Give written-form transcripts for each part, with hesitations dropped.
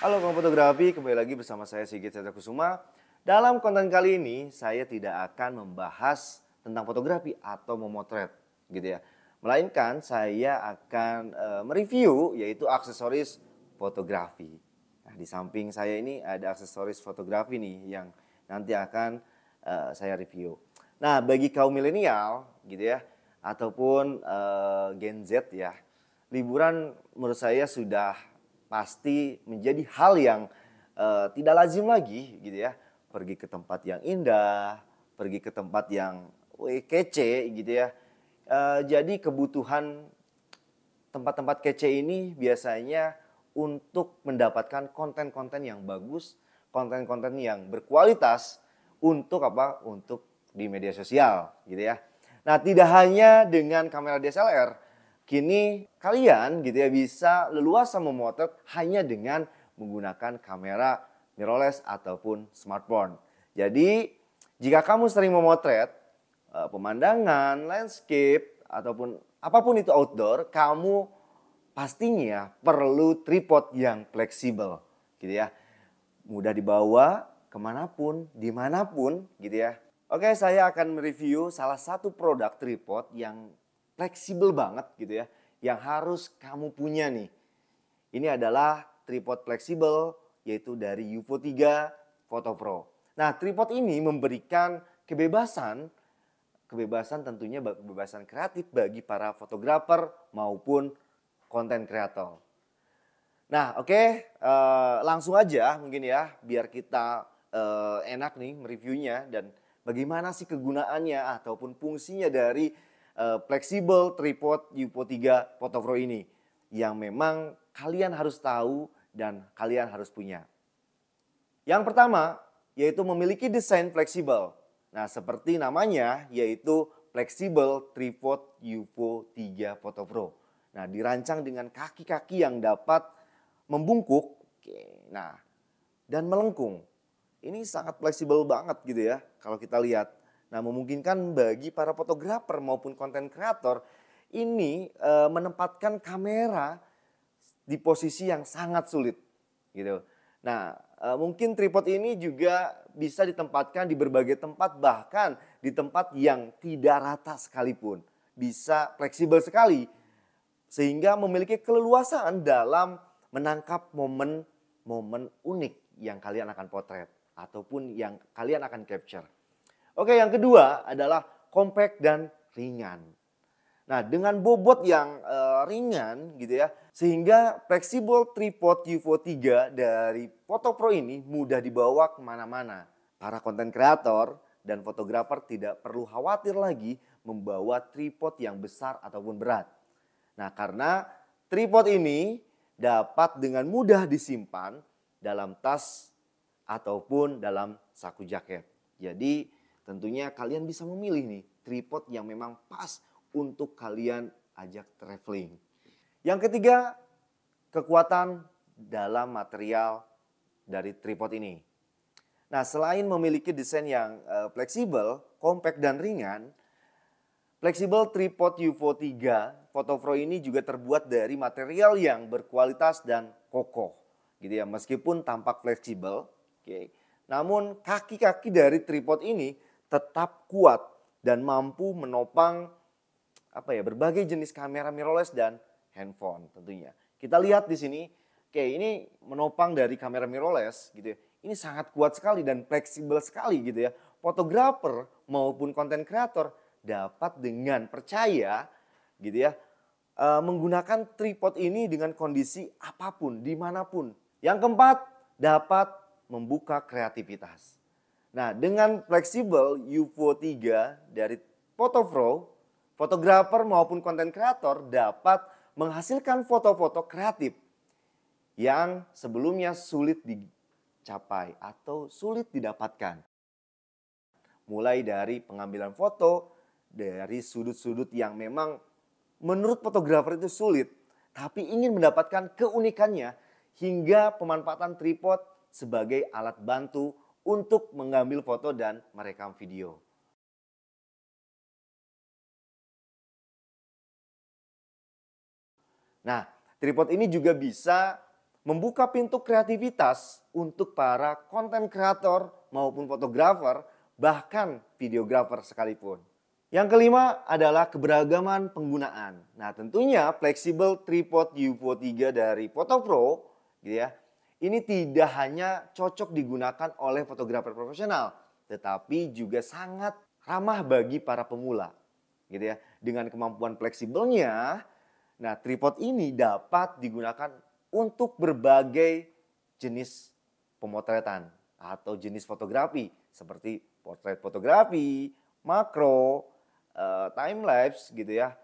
Halo kaum fotografi, kembali lagi bersama saya Sigit Kusuma. Dalam konten kali ini saya tidak akan membahas tentang fotografi atau memotret gitu ya. Melainkan saya akan mereview yaitu aksesoris fotografi. Nah, di samping saya ini ada aksesoris fotografi nih yang nanti akan saya review. Nah, bagi kaum milenial gitu ya ataupun Gen Z ya, liburan menurut saya sudah pasti menjadi hal yang tidak lazim lagi gitu ya. Pergi ke tempat yang indah, pergi ke tempat yang kece gitu ya. Jadi kebutuhan tempat-tempat kece ini biasanya untuk mendapatkan konten-konten yang bagus, konten-konten yang berkualitas untuk apa? Untuk di media sosial gitu ya. Nah, tidak hanya dengan kamera DSLR, kini kalian gitu ya bisa leluasa memotret hanya dengan menggunakan kamera mirrorless ataupun smartphone. Jadi jika kamu sering memotret pemandangan, landscape ataupun apapun itu outdoor, kamu pastinya perlu tripod yang fleksibel gitu ya. Mudah dibawa kemanapun, dimanapun gitu ya. Oke, saya akan mereview salah satu produk tripod yang fleksibel banget gitu ya. Yang harus kamu punya nih. Ini adalah tripod fleksibel yaitu dari UFO 3 Photo Pro. Nah, tripod ini memberikan kebebasan tentunya kebebasan kreatif bagi para fotografer maupun konten kreator. Nah, oke, langsung aja mungkin ya biar kita enak nih mereviewnya dan bagaimana sih kegunaannya ataupun fungsinya dari flexible tripod UFO 3 Photo Pro ini yang memang kalian harus tahu dan kalian harus punya. Yang pertama yaitu memiliki desain fleksibel. Nah, seperti namanya yaitu flexible tripod UFO 3 Photo Pro. Nah, dirancang dengan kaki-kaki yang dapat membungkuk, nah, dan melengkung. Ini sangat fleksibel banget gitu ya kalau kita lihat. Nah, memungkinkan bagi para fotografer maupun konten kreator ini menempatkan kamera di posisi yang sangat sulit gitu. Nah, mungkin tripod ini juga bisa ditempatkan di berbagai tempat, bahkan di tempat yang tidak rata sekalipun. Bisa fleksibel sekali sehingga memiliki keleluasaan dalam menangkap momen-momen unik yang kalian akan potret ataupun yang kalian akan capture. Oke, yang kedua adalah compact dan ringan. Nah, dengan bobot yang ringan gitu ya, sehingga flexible tripod UFO 3 dari Photo Pro ini mudah dibawa kemana-mana. Para konten kreator dan fotografer tidak perlu khawatir lagi membawa tripod yang besar ataupun berat. Nah, karena tripod ini dapat dengan mudah disimpan dalam tas ataupun dalam saku jaket. Jadi tentunya kalian bisa memilih nih tripod yang memang pas untuk kalian ajak traveling. Yang ketiga, kekuatan dalam material dari tripod ini. Nah, selain memiliki desain yang fleksibel, compact dan ringan, flexible tripod UFO 3 Photo Pro ini juga terbuat dari material yang berkualitas dan kokoh gitu ya. Meskipun tampak fleksibel, namun kaki-kaki dari tripod ini tetap kuat dan mampu menopang berbagai jenis kamera mirrorless dan handphone tentunya. Kita lihat di sini, ini menopang dari kamera mirrorless gitu ya. Ini sangat kuat sekali dan fleksibel sekali gitu ya. Fotografer maupun konten kreator dapat dengan percaya gitu ya menggunakan tripod ini dengan kondisi apapun, dimanapun. Yang keempat, dapat membuka kreativitas. Nah, dengan fleksibel UFO 3 dari Photo Pro, fotografer maupun konten kreator dapat menghasilkan foto-foto kreatif yang sebelumnya sulit dicapai atau sulit didapatkan. Mulai dari pengambilan foto dari sudut-sudut yang memang menurut fotografer itu sulit, tapi ingin mendapatkan keunikannya hingga pemanfaatan tripod sebagai alat bantu untuk mengambil foto dan merekam video. Nah, tripod ini juga bisa membuka pintu kreativitas untuk para konten kreator maupun fotografer, bahkan videografer sekalipun. Yang kelima adalah keberagaman penggunaan. Nah, tentunya flexible tripod UFO 3 dari Photopro gitu ya. Ini tidak hanya cocok digunakan oleh fotografer profesional, tetapi juga sangat ramah bagi para pemula gitu ya. Dengan kemampuan fleksibelnya, nah tripod ini dapat digunakan untuk berbagai jenis pemotretan atau jenis fotografi seperti portrait fotografi, makro, time lapse gitu ya,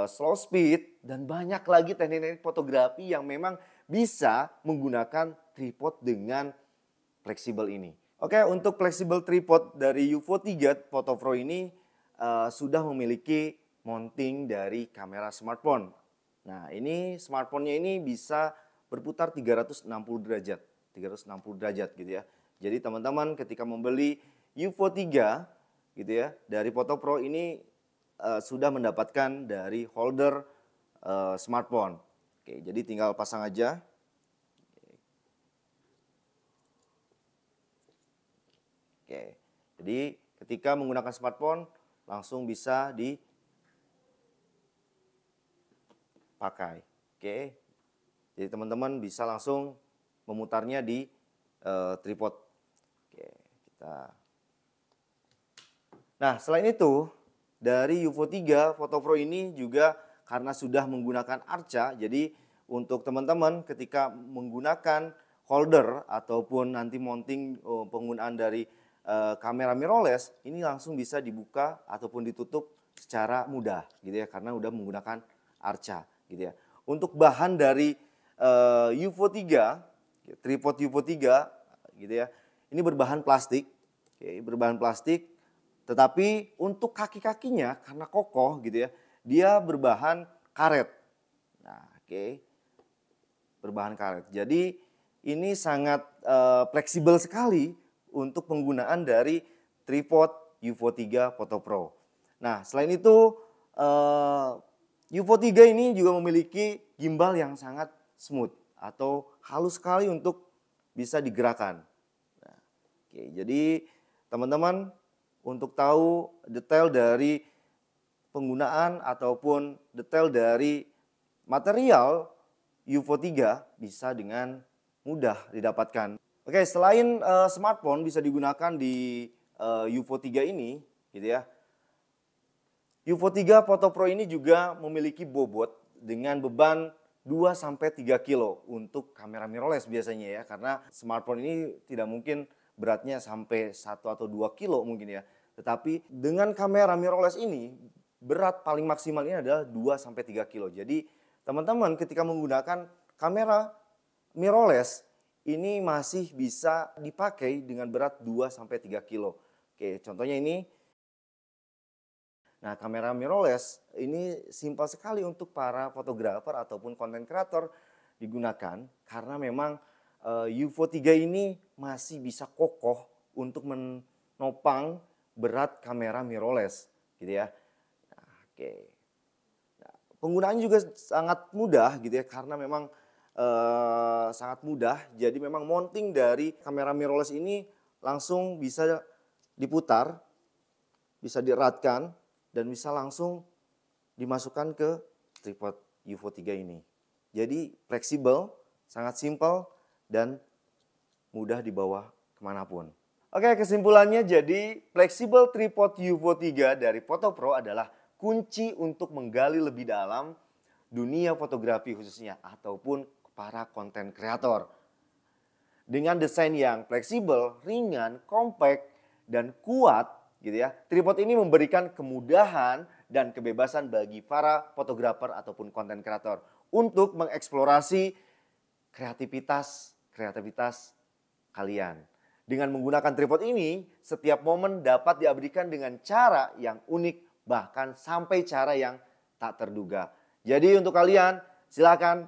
slow speed dan banyak lagi teknik-teknik fotografi yang memang bisa menggunakan tripod dengan fleksibel ini. Oke, untuk fleksibel tripod dari UFO 3 Photopro ini sudah memiliki mounting dari kamera smartphone. Nah, ini smartphone-nya ini bisa berputar 360 derajat. 360 derajat gitu ya. Jadi teman-teman ketika membeli UFO 3 gitu ya, dari Photopro ini sudah mendapatkan dari holder smartphone. Oke, jadi tinggal pasang aja. Oke, jadi ketika menggunakan smartphone langsung bisa dipakai. Oke, jadi teman-teman bisa langsung memutarnya di tripod. Oke, kita. Nah, selain itu dari UFO 3 Photopro ini juga karena sudah menggunakan arca, jadi untuk teman-teman ketika menggunakan holder ataupun nanti mounting penggunaan dari kamera mirrorless ini langsung bisa dibuka ataupun ditutup secara mudah gitu ya karena udah menggunakan arca gitu ya. Untuk bahan dari UFO 3, tripod UFO 3 gitu ya. Ini berbahan plastik. Oke, berbahan plastik tetapi untuk kaki-kakinya karena kokoh gitu ya, dia berbahan karet. Nah, oke. Berbahan karet. Jadi ini sangat fleksibel sekali untuk penggunaan dari tripod UFO 3 Photopro. Nah, selain itu UFO 3 ini juga memiliki gimbal yang sangat smooth atau halus sekali untuk bisa digerakkan. Nah, oke, jadi teman-teman untuk tahu detail dari penggunaan ataupun detail dari material UFO 3 bisa dengan mudah didapatkan. Oke, selain smartphone bisa digunakan di UFO 3 ini, gitu ya. UFO 3 Photopro ini juga memiliki bobot dengan beban 2-3 kilo untuk kamera mirrorless biasanya ya. Karena smartphone ini tidak mungkin beratnya sampai 1 atau 2 kilo mungkin ya. Tetapi dengan kamera mirrorless ini berat paling maksimal ini adalah 2-3 kilo. Jadi teman-teman ketika menggunakan kamera mirrorless ini masih bisa dipakai dengan berat 2-3 kilo. Oke, contohnya ini. Nah, kamera mirrorless ini simpel sekali untuk para fotografer ataupun konten kreator digunakan karena memang UFO 3 ini masih bisa kokoh untuk menopang berat kamera mirrorless gitu ya. Nah, oke. Nah, penggunaannya juga sangat mudah gitu ya karena memang sangat mudah. Jadi memang mounting dari kamera mirrorless ini langsung bisa diputar, bisa dieratkan dan bisa langsung dimasukkan ke tripod UFO 3 ini. Jadi fleksibel, sangat simpel dan mudah dibawa kemanapun. Oke, kesimpulannya jadi fleksibel tripod UFO 3 dari Photopro adalah kunci untuk menggali lebih dalam dunia fotografi khususnya ataupun para konten kreator. Dengan desain yang fleksibel, ringan, compact, dan kuat gitu ya. Tripod ini memberikan kemudahan dan kebebasan bagi para fotografer ataupun konten kreator untuk mengeksplorasi kreativitas kalian. Dengan menggunakan tripod ini, setiap momen dapat diabadikan dengan cara yang unik bahkan sampai cara yang tak terduga. Jadi untuk kalian silakan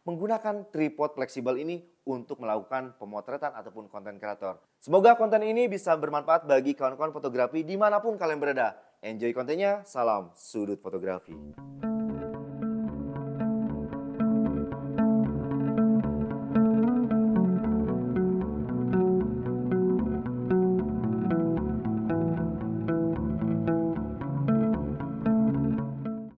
menggunakan tripod fleksibel ini untuk melakukan pemotretan ataupun konten kreator. Semoga konten ini bisa bermanfaat bagi kawan-kawan fotografi dimanapun kalian berada. Enjoy kontennya, salam sudut fotografi.